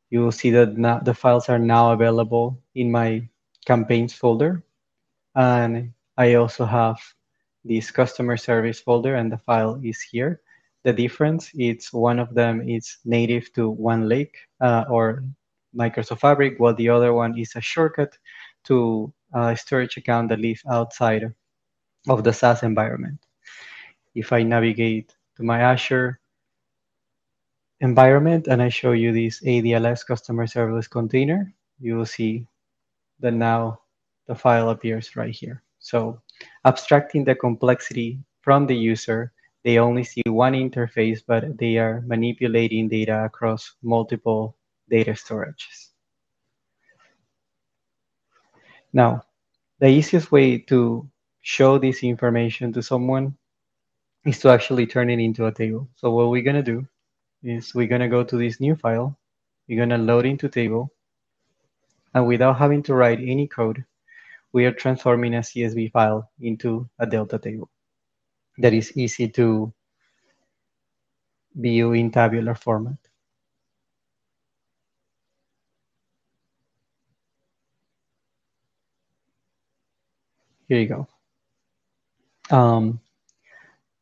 You will see that now the files are now available in my campaigns folder. And I also have this customer service folder, and the file is here. The difference is one of them is native to OneLake or Microsoft Fabric, while the other one is a shortcut to a storage account that lives outside of the SaaS environment. If I navigate to my Azure environment and I show you this ADLS customer service container, you will see that now the file appears right here. So abstracting the complexity from the user, they only see one interface, but they are manipulating data across multiple data storages. Now, the easiest way to show this information to someone is to actually turn it into a table. So what we're gonna do is we're gonna go to this new file, we're gonna load into table, and without having to write any code, we are transforming a CSV file into a Delta table that is easy to view in tabular format. Here you go.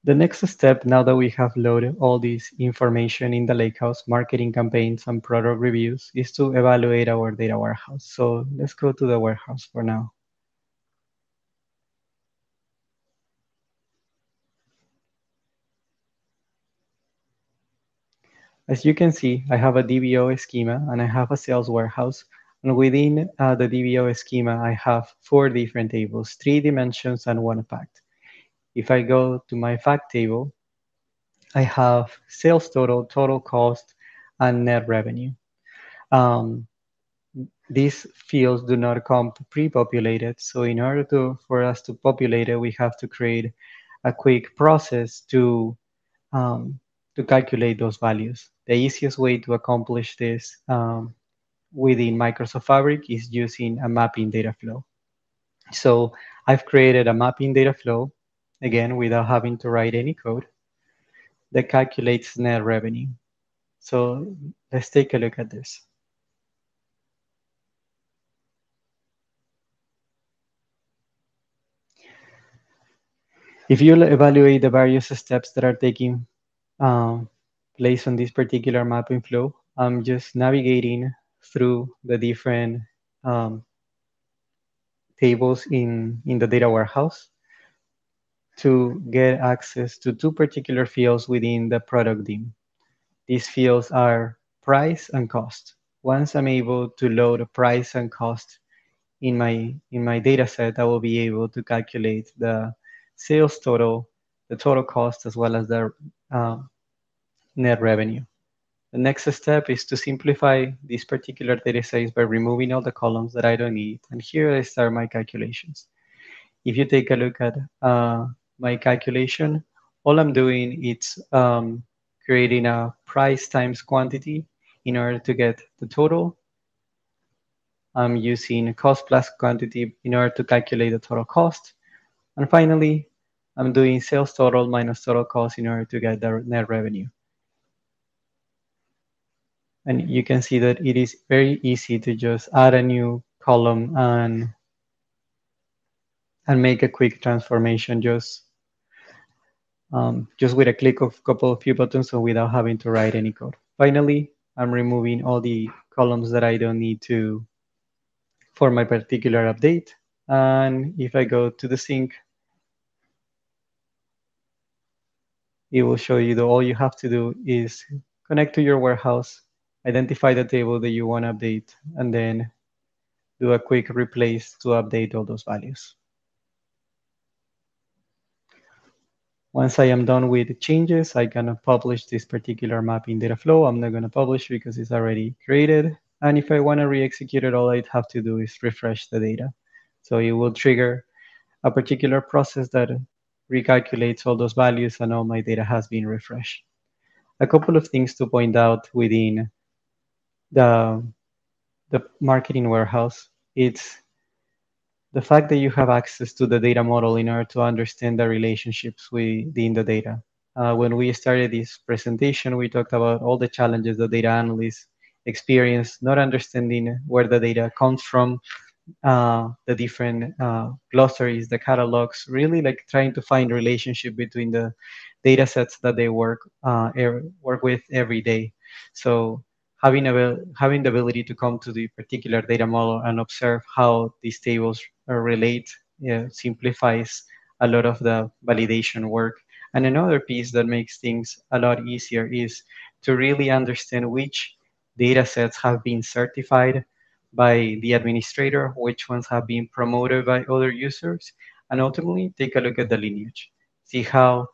The next step, now that we have loaded all this information in the Lakehouse, marketing campaigns and product reviews, is to evaluate our data warehouse. So let's go to the warehouse for now. As you can see, I have a DBO schema and I have a sales warehouse. And within the DBO schema, I have 4 different tables, 3 dimensions and 1 fact. If I go to my fact table, I have sales total, total cost, and net revenue. These fields do not come pre-populated. So in order for us to populate it, we have to create a quick process to calculate those values. The easiest way to accomplish this within Microsoft Fabric is using a mapping data flow. So I've created a mapping data flow, again, without having to write any code, that calculates net revenue. So let's take a look at this. If you evaluate the various steps that are taking um, place on this particular mapping flow, I'm just navigating through the different um, tables in the data warehouse to get access to two particular fields within the product dim. These fields are price and cost. Once I'm able to load a price and cost in my data set, I will be able to calculate the sales total, the total cost, as well as the uh, net revenue. The next step is to simplify this particular data set by removing all the columns that I don't need. And here I start my calculations. If you take a look at my calculation, all I'm doing is creating a price times quantity in order to get the total. I'm using cost plus quantity in order to calculate the total cost. And finally, I'm doing sales total minus total cost in order to get the net revenue. And you can see that it is very easy to just add a new column and make a quick transformation just with a click of a couple of few buttons, so without having to write any code. Finally, I'm removing all the columns that I don't need to for my particular update. And if I go to the sync, it will show you that all you have to do is connect to your warehouse, identify the table that you want to update, and then do a quick replace to update all those values. Once I am done with the changes, I can publish this particular mapping data flow. I'm not going to publish because it's already created. And if I want to re-execute it, all I'd have to do is refresh the data. So it will trigger a particular process that recalculates all those values and all my data has been refreshed. A couple of things to point out within the marketing warehouse. It's the fact that you have access to the data model in order to understand the relationships within the data. When we started this presentation, we talked about all the challenges that data analysts experience, not understanding where the data comes from, the different glossaries, the catalogs, really like trying to find relationship between the data sets that they work with every day. So having the ability to come to the particular data model and observe how these tables relate simplifies a lot of the validation work. And another piece that makes things a lot easier is to really understand which data sets have been certified by the administrator, which ones have been promoted by other users, and ultimately take a look at the lineage. See how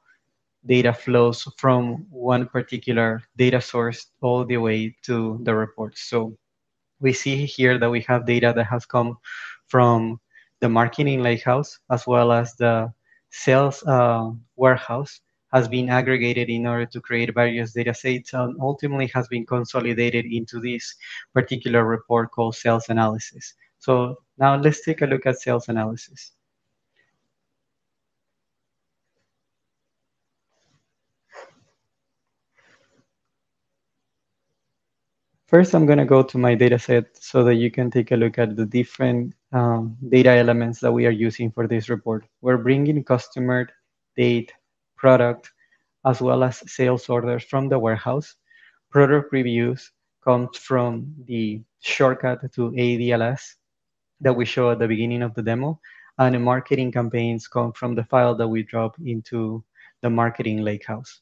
data flows from one particular data source all the way to the reports. So we see here that we have data that has come from the marketing lakehouse as well as the sales warehouse has been aggregated in order to create various data sets and ultimately has been consolidated into this particular report called sales analysis. So now let's take a look at sales analysis. First, I'm going to go to my data set so that you can take a look at the different data elements that we are using for this report. We're bringing customer, date, product, as well as sales orders from the warehouse. Product reviews comes from the shortcut to ADLS that we show at the beginning of the demo. And the marketing campaigns come from the file that we drop into the marketing lakehouse.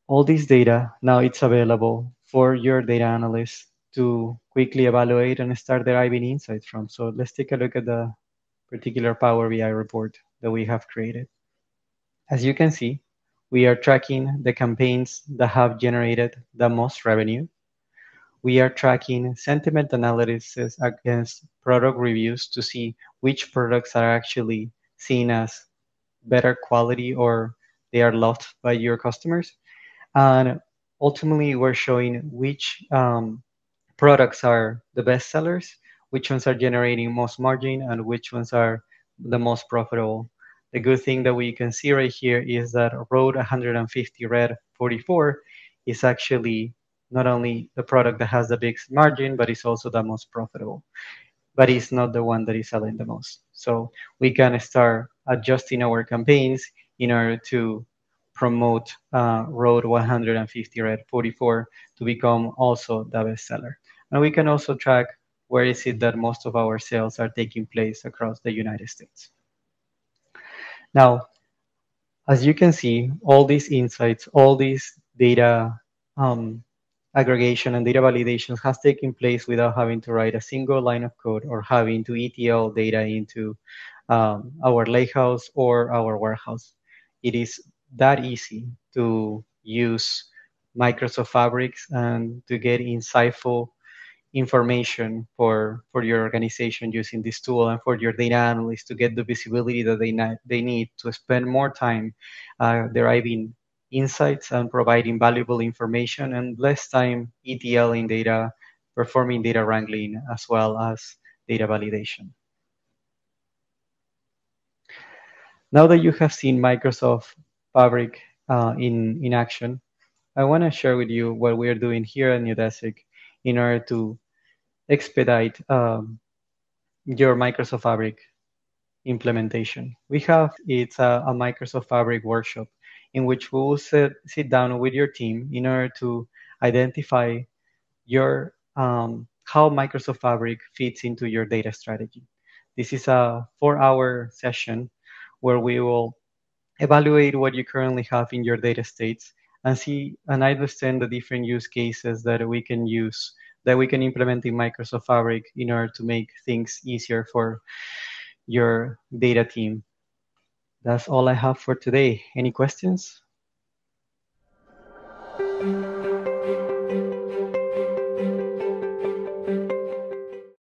All this data, now it's available for your data analysts to quickly evaluate and start deriving insights from. So let's take a look at the particular Power BI report that we have created. As you can see, we are tracking the campaigns that have generated the most revenue. We are tracking sentiment analysis against product reviews to see which products are actually seen as better quality or they are loved by your customers. And ultimately, we're showing which products are the best sellers, which ones are generating most margin, and which ones are the most profitable. The good thing that we can see right here is that Road 150 Red 44 is actually not only the product that has the biggest margin, but it's also the most profitable. But it's not the one that is selling the most. So we can start adjusting our campaigns in order to promote Road 150 Red 44 to become also the bestseller. And we can also track where is it that most of our sales are taking place across the United States. Now, as you can see, all these insights, all these data aggregation and data validations has taken place without having to write a single line of code or having to ETL data into our lakehouse or our warehouse. It is that easy to use Microsoft Fabrics and to get insightful information for your organization using this tool, and for your data analysts to get the visibility that they need to spend more time deriving insights and providing valuable information, and less time ETLing data, performing data wrangling, as well as data validation. Now that you have seen Microsoft Fabric in action, I want to share with you what we are doing here at Neudesic in order to expedite your Microsoft Fabric implementation. It's a Microsoft Fabric workshop in which we will sit down with your team in order to identify your how Microsoft Fabric fits into your data strategy. This is a 4-hour session where we will evaluate what you currently have in your data states and see and understand the different use cases that we can use, that we can implement in Microsoft Fabric in order to make things easier for your data team. That's all I have for today. Any questions?